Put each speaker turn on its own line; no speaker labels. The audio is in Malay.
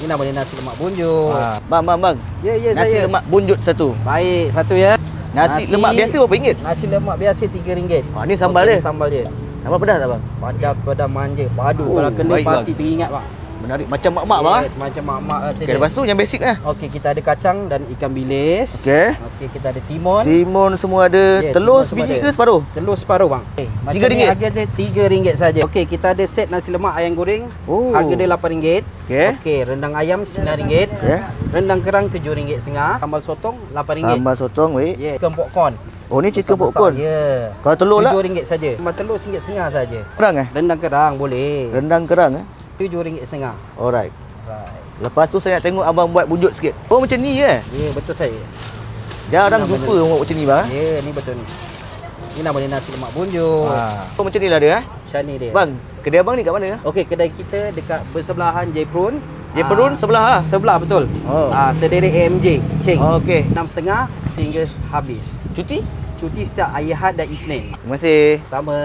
Ini nama dia nasi lemak bunjut.
Bang.
Ya,
Nasi
saya.
lemak bunjut satu.
Baik, satu ya.
Nasi lemak biasa berapa ringgit?
Nasi lemak biasa RM3.
Ni sambal dia.
Sambal dia.
Sambal pedas tak bang?
Pedas manja. Padu. Kalau kena
baik,
pasti
bang.
teringat bang.
Menarik macam mak-mak bang.
Yes, macam mak-mak rasa
Okey,
dia.
lepas tu yang basic lah.
Okey, kita ada kacang dan ikan bilis. Okey, kita ada timun.
Timun semua ada.
Ya,
Telur
timun semua
sebiji
ada.
ke separuh?
Telur separuh bang. Macam
RM3?
ni harga dia RM3 saja. Okey, kita ada set nasi lemak ayam goreng. Harga dia RM8. Okey, rendang ayam RM9. Rendang kerang RM7.5. Sambal sotong RM8.
Sambal sotong weh.
Ya, chicken popcorn.
Oh ni chicken
Besar-besar.
popcorn.
Ya.
Kalau telur lah?
RM7 saja. Sambal telur RM1.5 saja.
Kerang
Rendang kerang boleh.
Rendang kerang
RM7.5.
Alright.
Right.
Lepas tu saya nak tengok abang buat bunjut sikit. Oh macam ni ke?
Ya, betul saya.
Jarang jumpa orang buat macam ni bang.
Ya, ni betul ni. Ini nama dia nasi lemak bunjut.
Oh macam ni lah dia
Macam ni dia.
Bang, kedai abang ni kat mana?
Okey, kedai kita dekat bersebelahan Jaiprun.
Jaiprun sebelah
Sebelah betul. Sederet AMJ, Cheng.
Okey.
6.30 sehingga habis.
Cuti?
Cuti setiap Ahad dan Isnin.
Terima kasih.
Sama.